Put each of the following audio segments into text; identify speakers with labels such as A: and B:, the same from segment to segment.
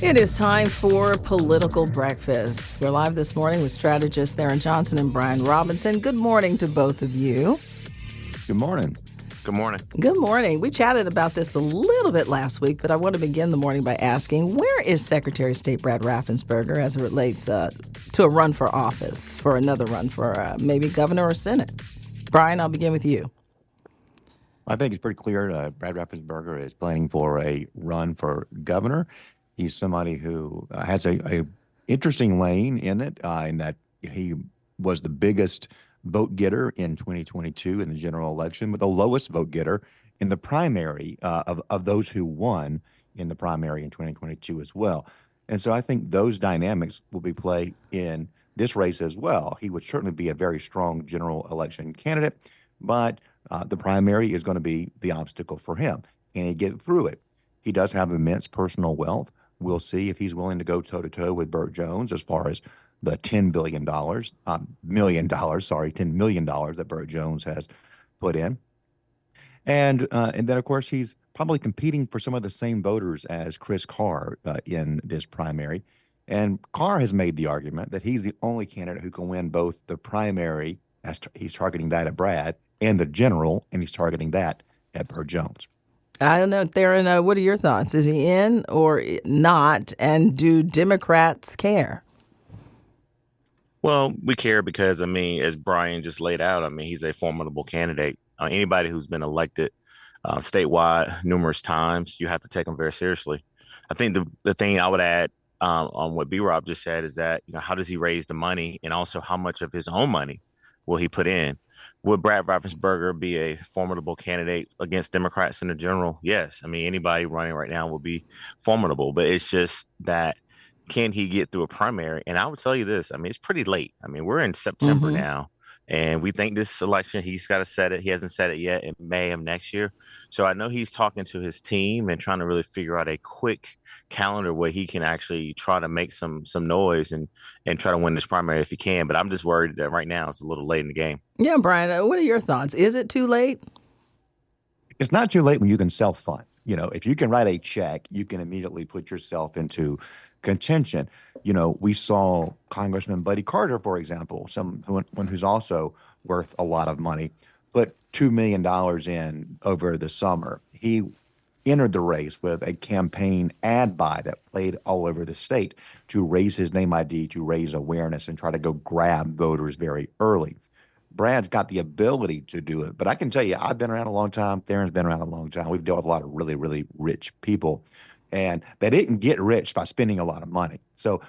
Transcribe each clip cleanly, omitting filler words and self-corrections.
A: It is time for Political Breakfast. We're live this morning with strategist Tharon Johnson and Brian Robinson. Good morning to both of you.
B: Good morning.
C: Good morning.
A: Good morning. We chatted about this a little bit last week, but I want to begin the morning by asking, where is Secretary of State Brad Raffensperger as it relates to a run for office, for another run for maybe governor or Senate? Brian, I'll begin with you.
B: I think it's pretty clear Brad Raffensperger is planning for a run for governor. He's somebody who has a interesting lane in it, in that he was the biggest vote getter in 2022 in the general election, but the lowest vote getter in the primary of those who won in the primary in 2022 as well. And so I think those dynamics will be played in this race as well. He would certainly be a very strong general election candidate, but the primary is going to be the obstacle for him. Can he get through it? He does have immense personal wealth. We'll see if he's willing to go toe-to-toe with Burt Jones as far as the $10 million that Burt Jones has put in. And then, of course, he's probably competing for some of the same voters as Chris Carr in this primary. And Carr has made the argument that he's the only candidate who can win both the primary, as he's targeting that at Brad, and the general, and he's targeting that at Burt Jones.
A: I don't know, Tharon, what are your thoughts? Is he in or not? And do Democrats care?
C: Well, we care because, as Brian just laid out, he's a formidable candidate. Anybody who's been elected statewide numerous times, you have to take him very seriously. I think the thing I would add on what B-Rob just said is that, how does he raise the money, and also how much of his own money will he put in? Would Brad Raffensperger be a formidable candidate against Democrats in the general? Yes. Anybody running right now will be formidable, but it's just that, can he get through a primary? And I would tell you this, it's pretty late. We're in September now, and we think this election, he's got to set it. He hasn't set it yet in May of next year. So I know he's talking to his team and trying to really figure out a quick calendar where he can actually try to make some noise and try to win this primary if he can. But I'm just worried that right now it's a little late in the game.
A: Yeah, Brian, what are your thoughts? Is it too late?
B: It's not too late when you can self-fund. If you can write a check, you can immediately put yourself into contention. We saw Congressman Buddy Carter, for example, someone who's also worth a lot of money, put $2 million in over the summer. He entered the race with a campaign ad buy that played all over the state to raise his name ID, to raise awareness, and try to go grab voters very early. Brad's got the ability to do it, but I can tell you, I've been around a long time. Tharon's been around a long time. We've dealt with a lot of really, really rich people, and they didn't get rich by spending a lot of money. So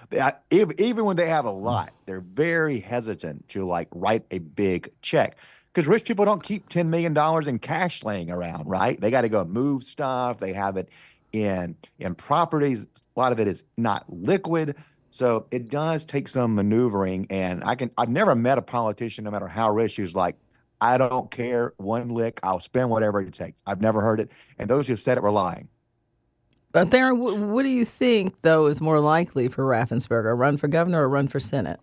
B: even when they have a lot, they're very hesitant to write a big check, because rich people don't keep $10 million in cash laying around, right? They got to go move stuff. They have it in properties. A lot of it is not liquid. So it does take some maneuvering, and I've never met a politician, no matter how rich, who's like, I don't care one lick, I'll spend whatever it takes. I've never heard it, and those who have said it were lying.
A: Tharon, what do you think, though, is more likely for Raffensperger, a run for governor or a run for Senate?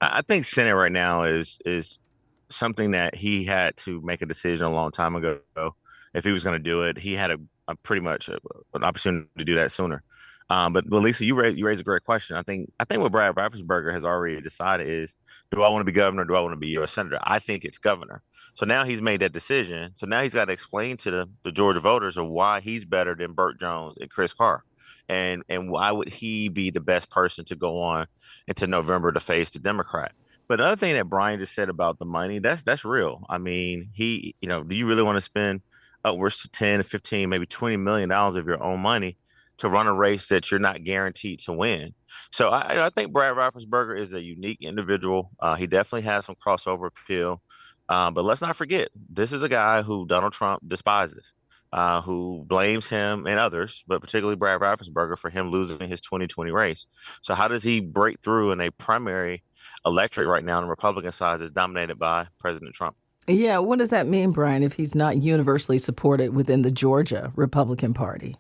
C: I think Senate right now is something that he had to make a decision a long time ago. If he was going to do it, he had a pretty much an opportunity to do that sooner. But Lisa, you raised a great question. I think what Brad Raffensperger has already decided is, do I want to be governor? Or do I want to be U.S. senator? I think it's governor. So now he's made that decision. So now he's got to explain to the Georgia voters of why he's better than Burt Jones and Chris Carr, and why would he be the best person to go on into November to face the Democrat. But another thing that Brian just said about the money, that's real. Do you really want to spend upwards to 10, 15, maybe $20 million of your own money to run a race that you're not guaranteed to win? So I think Brad Raffensperger is a unique individual. He definitely has some crossover appeal. But let's not forget, this is a guy who Donald Trump despises, who blames him and others, but particularly Brad Raffensperger, for him losing his 2020 race. So how does he break through in a primary electorate right now on the Republican side is dominated by President Trump?
A: Yeah, what does that mean, Brian, if he's not universally supported within the Georgia Republican Party?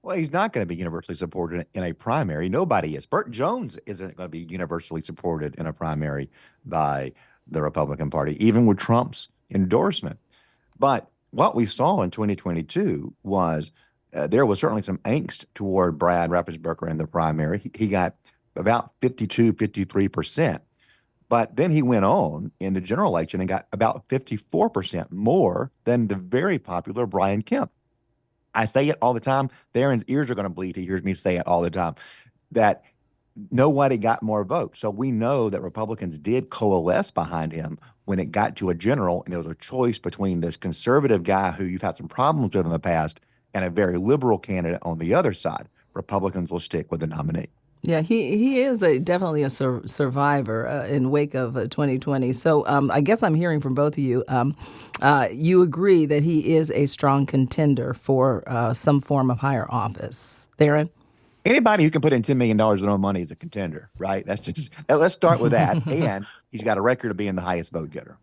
B: Well, he's not going to be universally supported in a primary. Nobody is. Burt Jones isn't going to be universally supported in a primary by the Republican Party, even with Trump's endorsement. But what we saw in 2022 was there was certainly some angst toward Brad Raffensperger in the primary. He got about 52, 53%. But then he went on in the general election and got about 54% more than the very popular Brian Kemp. I say it all the time. Tharon's ears are going to bleed. He hears me say it all the time, that nobody got more votes. So we know that Republicans did coalesce behind him when it got to a general, and there was a choice between this conservative guy who you've had some problems with in the past and a very liberal candidate on the other side. Republicans will stick with the nominee.
A: Yeah, he is definitely a survivor in wake of 2020. So I guess I'm hearing from both of you. You agree that he is a strong contender for some form of higher office. Tharon?
B: Anybody who can put in $10 million of their own money is a contender, right? That's just, let's start with that. And he's got a record of being the highest vote getter.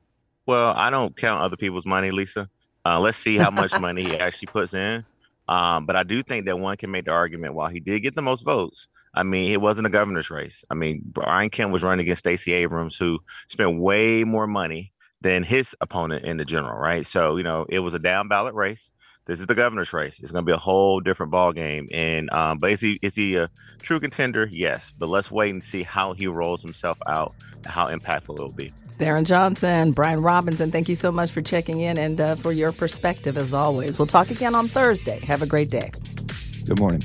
C: Well, I don't count other people's money, Lisa. Let's see how much money he actually puts in. But I do think that one can make the argument, while he did get the most votes, I mean, it wasn't a governor's race. I mean, Brian Kemp was running against Stacey Abrams, who spent way more money than his opponent in the general, right? So, it was a down ballot race. This is the governor's race. It's going to be a whole different ball game. And but is he a true contender? Yes. But let's wait and see how he rolls himself out and how impactful it will be.
A: Tharon Johnson, Brian Robinson, thank you so much for checking in and for your perspective as always. We'll talk again on Thursday. Have a great day.
B: Good morning.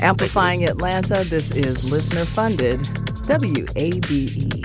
A: Amplifying Atlanta, this is listener-funded WABE.